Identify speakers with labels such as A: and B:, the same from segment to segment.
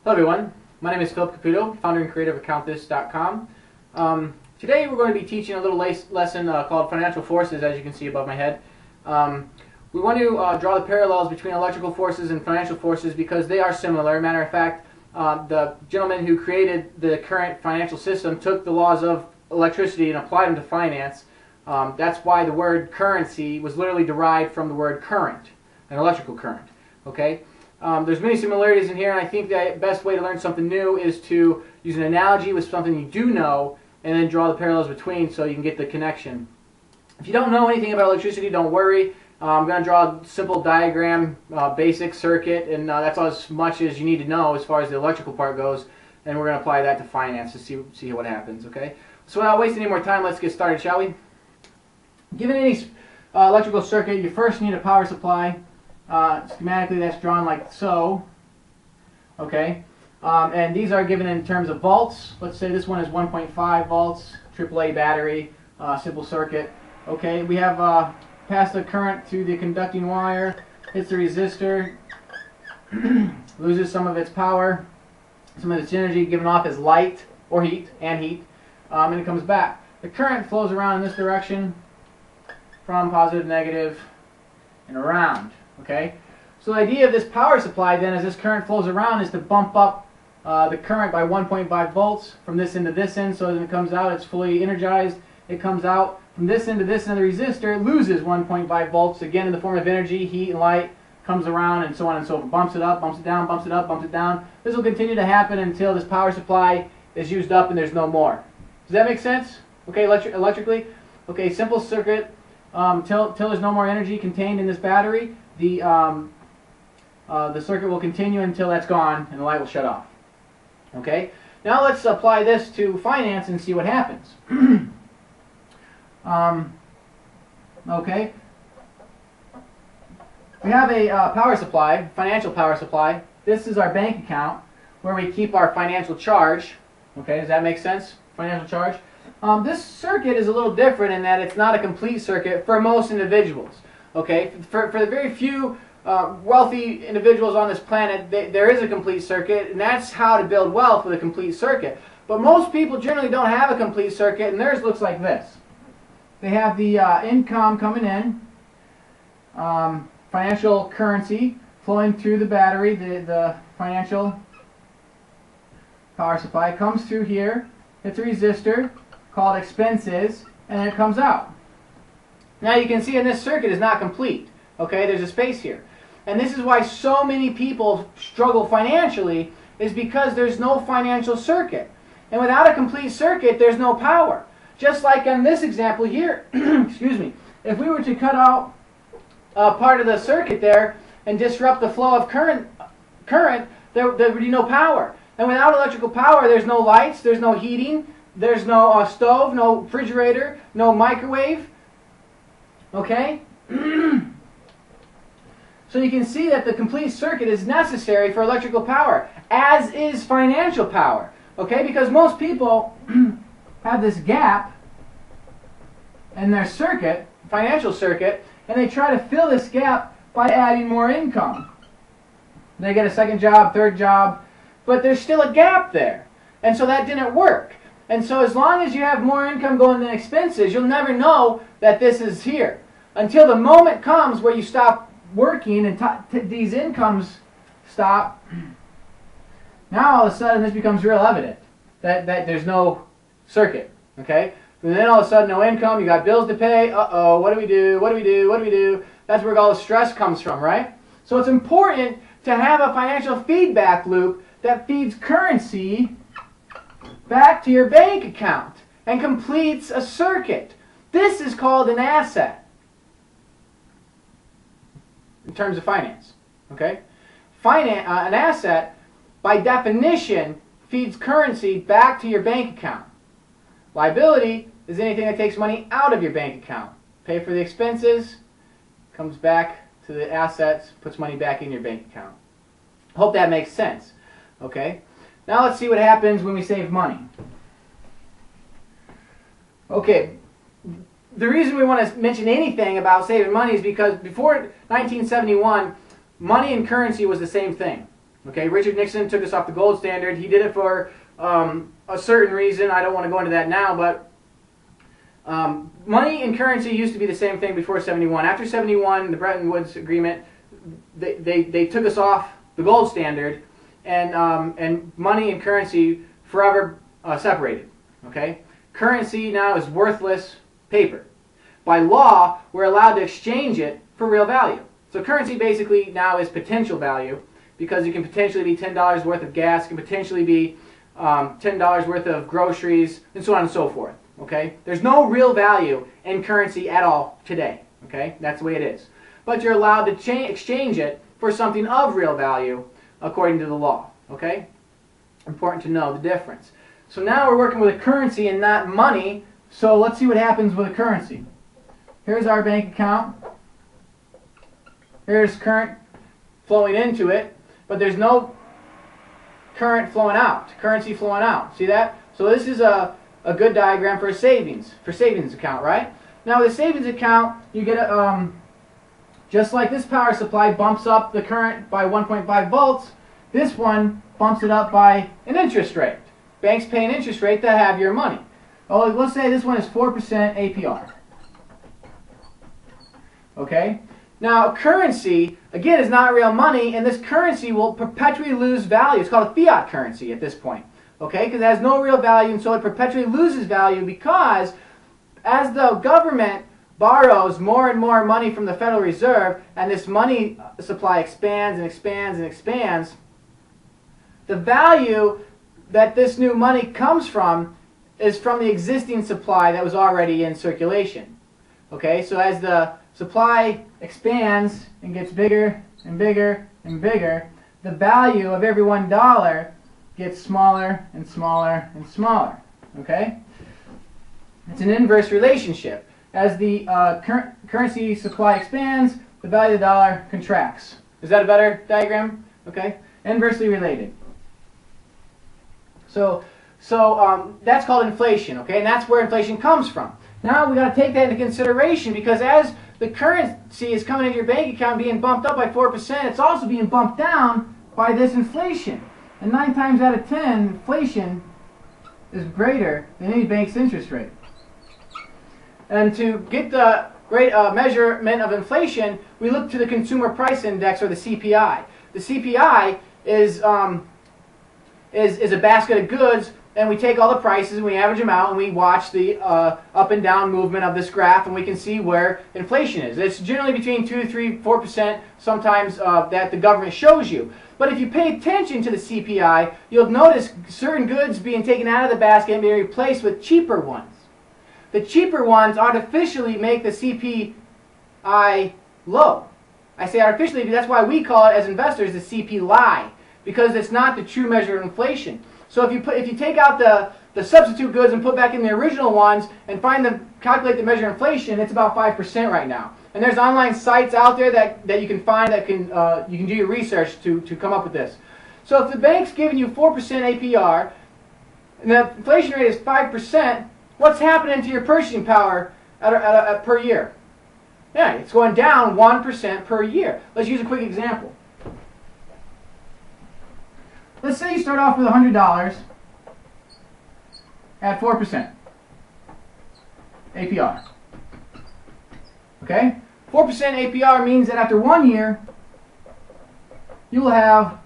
A: Hello everyone, my name is Philip Caputo, founder and creator of AccountThis.com. Today we're going to be teaching a little lesson called Financial Forces, as you can see above my head. We want to draw the parallels between electrical forces and financial forces because they are similar. Matter of fact, the gentleman who created the current financial system took the laws of electricity and applied them to finance. That's why the word currency was literally derived from the word current, an electrical current. Okay? There's many similarities in here, and I think the best way to learn something new is to use an analogy with something you do know and then draw the parallels between so you can get the connection. If you don't know anything about electricity, don't worry. I'm going to draw a simple diagram, basic circuit, and that's as much as you need to know as far as the electrical part goes, and we're going to apply that to finance to see what happens. Okay? So without wasting any more time, let's get started, shall we? Given any electrical circuit, you first need a power supply. Schematically, that's drawn like so. Okay, and these are given in terms of volts. Let's say this one is 1.5 volts, AAA battery, simple circuit. Okay, we have passed the current through the conducting wire, hits the resistor, loses some of its power, some of its energy given off as light or heat, and it comes back. The current flows around in this direction from positive to negative and around. Okay, so the idea of this power supply then, as this current flows around, is to bump up the current by 1.5 volts from this end to this end, so when it comes out, it's fully energized. It comes out from this end to this end of the resistor, it loses 1.5 volts, again in the form of energy, heat and light, comes around and so on and so forth. Bumps it up, bumps it down, bumps it up, bumps it down. This will continue to happen until this power supply is used up and there's no more. Does that make sense? Okay, electrically? Okay, simple circuit, till there's no more energy contained in this battery. The circuit will continue until that's gone and the light will shut off. Okay? Now let's apply this to finance and see what happens. Okay? We have a power supply, financial power supply. This is our bank account where we keep our financial charge. Okay, does that make sense? Financial charge. This circuit is a little different in that it's not a complete circuit for most individuals. Okay, for the very few wealthy individuals on this planet, there is a complete circuit, and that's how to build wealth with a complete circuit. But most people generally don't have a complete circuit, and theirs looks like this. They have the income coming in, financial currency flowing through the battery, the financial power supply comes through here, hits a resistor called expenses, and then it comes out. Now you can see in this circuit is not complete. Okay, there's a space here. And this is why so many people struggle financially, is because there's no financial circuit. And without a complete circuit, there's no power. Just like in this example here, excuse me, if we were to cut out part of the circuit there and disrupt the flow of current, there would be no power. And without electrical power, there's no lights, there's no heating, there's no stove, no refrigerator, no microwave. Okay? So you can see that the complete circuit is necessary for electrical power, as is financial power. Okay? Because most people have this gap in their circuit, financial circuit, and they try to fill this gap by adding more income. They get a second job, third job, but there's still a gap there. And so that didn't work. And so as long as you have more income going than expenses, you'll never know that this is here. Until the moment comes where you stop working and these incomes stop. Now all of a sudden this becomes real evident that there's no circuit. Okay? And then all of a sudden no income, you got bills to pay, uh-oh, what do we do, what do we do, what do we do? That's where all the stress comes from, right? So it's important to have a financial feedback loop that feeds currency back to your bank account and completes a circuit. This is called an asset in terms of finance. Okay? An asset, by definition, feeds currency back to your bank account. Liability is anything that takes money out of your bank account. Pay for the expenses, comes back to the assets, puts money back in your bank account. Hope that makes sense. Okay? Now let's see what happens when we save money. Okay, the reason we want to mention anything about saving money is because before 1971, money and currency was the same thing. Okay, Richard Nixon took us off the gold standard. He did it for a certain reason. I don't want to go into that now, but money and currency used to be the same thing before 71. After 71, the Bretton Woods Agreement, they took us off the gold standard, and money and currency forever separated. Okay, currency now is worthless paper. By law, we're allowed to exchange it for real value. So currency basically now is potential value, because it can potentially be $10 worth of gas, it can potentially be $10 worth of groceries, and so on and so forth. Okay, there's no real value in currency at all today. Okay, that's the way it is. But you're allowed to exchange it for something of real value according to the law. Okay, important to know the difference. So now we're working with a currency and not money. So let's see what happens with a currency. Here's our bank account. Here's current flowing into it, but there's no current flowing out, currency flowing out. See that? So this is a good diagram for a savings account, right? Now with a savings account, you get a, just like this power supply bumps up the current by 1.5 volts, this one bumps it up by an interest rate. Banks pay an interest rate to have your money. Oh, let's say this one is 4% APR. Okay? Now, currency, again, is not real money, and this currency will perpetually lose value. It's called a fiat currency at this point. Okay? Because it has no real value, and so it perpetually loses value because as the government borrows more and more money from the Federal Reserve, and this money supply expands and expands and expands, the value that this new money comes from is from the existing supply that was already in circulation. Okay? So as the supply expands and gets bigger and bigger and bigger, the value of every $1 gets smaller and smaller and smaller. Okay? It's an inverse relationship. As the currency supply expands, the value of the dollar contracts. Is that a better diagram? Okay? Inversely related. So that's called inflation. Okay? And that's where inflation comes from. Now we've got to take that into consideration, because as the currency is coming into your bank account being bumped up by 4%, it's also being bumped down by this inflation. And 9 times out of 10, inflation is greater than any bank's interest rate. And to get the measurement of inflation, we look to the Consumer Price Index, or the CPI. The CPI is a basket of goods, and we take all the prices and we average them out, and we watch the up and down movement of this graph, and we can see where inflation is. It's generally between 2, 3, 4% sometimes that the government shows you. But if you pay attention to the CPI, you'll notice certain goods being taken out of the basket and being replaced with cheaper ones. The cheaper ones artificially make the CPI low. I say artificially because that's why we call it as investors the CPI, because it's not the true measure of inflation. So if you take out the substitute goods and put back in the original ones and calculate the measure of inflation, it's about 5% right now. And there's online sites out there that you can find that you can do your research to come up with this. So if the bank's giving you 4% APR and the inflation rate is 5%, what's happening to your purchasing power per year? Yeah, it's going down 1% per year. Let's use a quick example. Let's say you start off with $100 at 4% APR. Okay? 4% APR means that after 1 year, you will have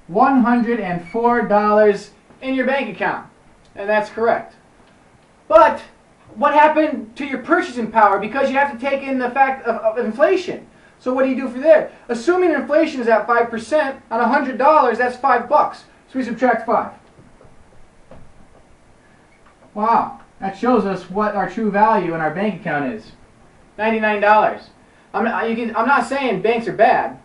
A: $104 in your bank account. And that's correct. But what happened to your purchasing power? Because you have to take in the fact of inflation. So what do you do for there? Assuming inflation is at 5%, on $100, that's $5. So we subtract 5. Wow, that shows us what our true value in our bank account is. $99. I'm not saying banks are bad.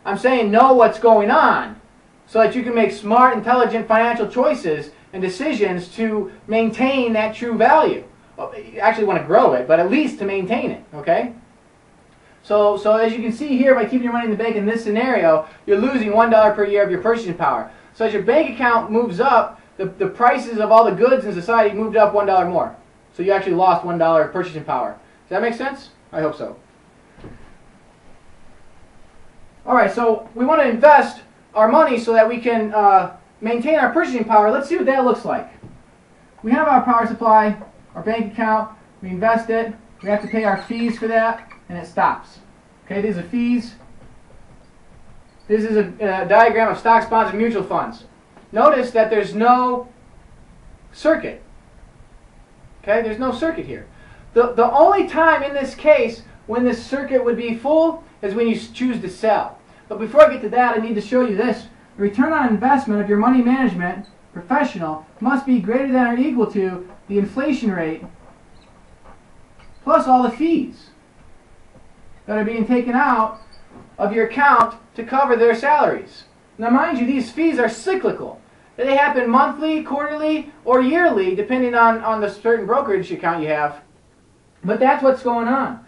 A: I'm saying know what's going on so that you can make smart, intelligent financial choices and decisions to maintain that true value. Well, you actually want to grow it, but at least to maintain it, okay? So as you can see here, by keeping your money in the bank in this scenario, you're losing $1 per year of your purchasing power. So as your bank account moves up, the prices of all the goods in society moved up $1 more. So you actually lost $1 of purchasing power. Does that make sense? I hope so. Alright, so we want to invest our money so that we can maintain our purchasing power, let's see what that looks like. We have our power supply, our bank account, we invest it, we have to pay our fees for that, and it stops. Okay, these are fees. This is a diagram of stocks, bonds, and mutual funds. Notice that there's no circuit. Okay, there's no circuit here. The only time in this case when this circuit would be full is when you choose to sell. But before I get to that, I need to show you this. The return on investment of your money management professional must be greater than or equal to the inflation rate plus all the fees that are being taken out of your account to cover their salaries. Now mind you, these fees are cyclical. They happen monthly, quarterly, or yearly, depending on the certain brokerage account you have. But that's what's going on.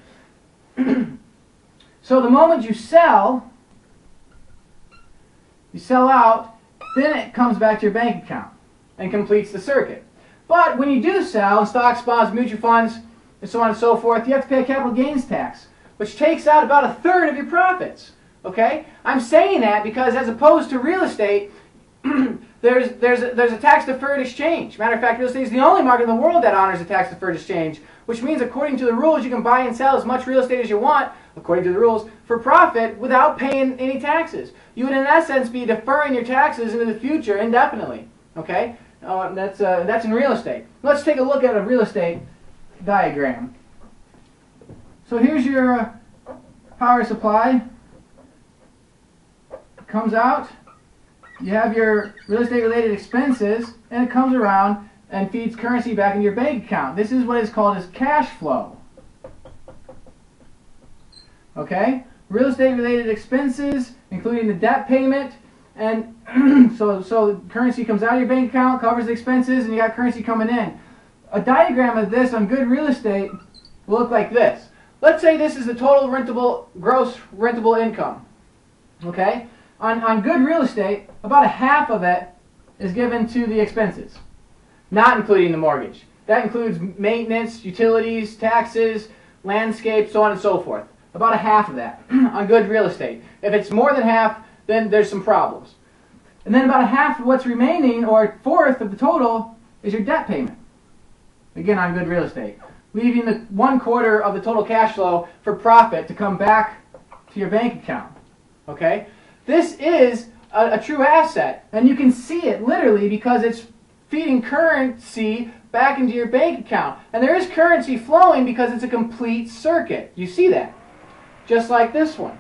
A: So the moment you sell out, then it comes back to your bank account and completes the circuit. But when you do sell stocks, bonds, mutual funds, and so on and so forth, you have to pay a capital gains tax, which takes out about 1/3 of your profits. Okay? I'm saying that because as opposed to real estate, there's a tax-deferred exchange. Matter of fact, real estate is the only market in the world that honors a tax-deferred exchange, which means according to the rules, you can buy and sell as much real estate as you want, according to the rules, for profit without paying any taxes. You would, in essence, be deferring your taxes into the future indefinitely. Okay? That's in real estate. Let's take a look at a real estate diagram. So here's your power supply. It comes out. You have your real estate related expenses, and it comes around and feeds currency back into your bank account. This is what is called as cash flow. Okay? Real estate related expenses, including the debt payment, and so currency comes out of your bank account, covers the expenses, and you got currency coming in. A diagram of this on good real estate will look like this. Let's say this is the total gross rentable income. Okay? On good real estate, about 1/2 of it is given to the expenses, not including the mortgage. That includes maintenance, utilities, taxes, landscape, so on and so forth. About 1/2 of that on good real estate. If it's more than half, then there's some problems. And then about 1/2 of what's remaining, or 1/4 of the total, is your debt payment. Again, on good real estate. Leaving the 1/4 of the total cash flow for profit to come back to your bank account. Okay? This is a true asset, and you can see it literally because it's feeding currency back into your bank account. And there is currency flowing because it's a complete circuit. You see that? Just like this one.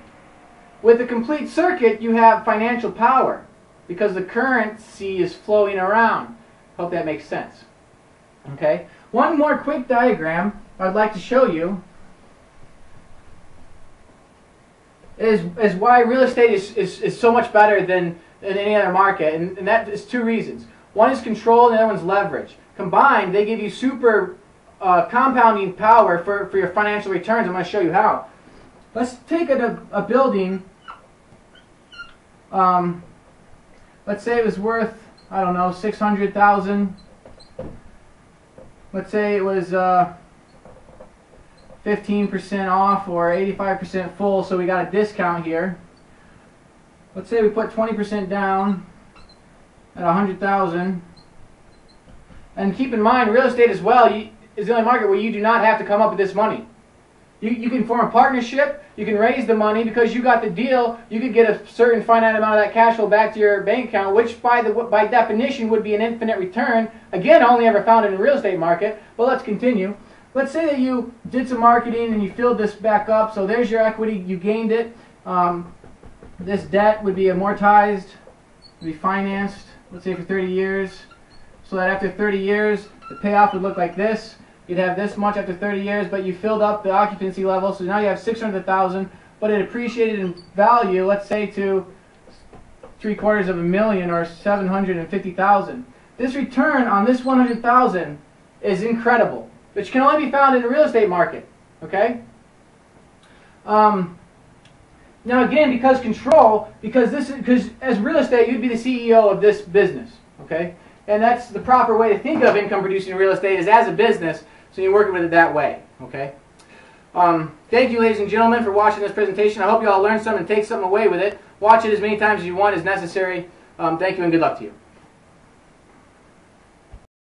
A: With a complete circuit, you have financial power because the currency is flowing around. Hope that makes sense. Okay? One more quick diagram I'd like to show you is why real estate is so much better than any other market, and that is 2 reasons. One is control, and the other one's leverage. Combined, they give you super compounding power for your financial returns. I'm going to show you how. Let's take a building. Let's say it was worth, I don't know, $600,000. Let's say it was 15% off or 85% full, so we got a discount here. Let's say we put 20% down at $100,000. And keep in mind, real estate as well is the only market where you do not have to come up with this money. You can form a partnership, you can raise the money because you got the deal, you could get a certain finite amount of that cash flow back to your bank account, which by definition would be an infinite return. Again, only ever found in the real estate market, but let's continue. Let's say that you did some marketing and you filled this back up, so there's your equity, you gained it. This debt would be amortized, would be financed, let's say for 30 years, so that after 30 years, the payoff would look like this. You'd have this much after 30 years, but you filled up the occupancy level, so now you have $600,000, but it appreciated in value, let's say to $750,000 or $750,000. This return on this $100,000 is incredible, which can only be found in the real estate market. Okay. Now again, because as real estate, you'd be the CEO of this business. Okay, and that's the proper way to think of income producing real estate is as a business. So you're working with it that way, okay? Thank you, ladies and gentlemen, for watching this presentation. I hope you all learned something and take something away with it. Watch it as many times as you want as necessary. Thank you and good luck to you.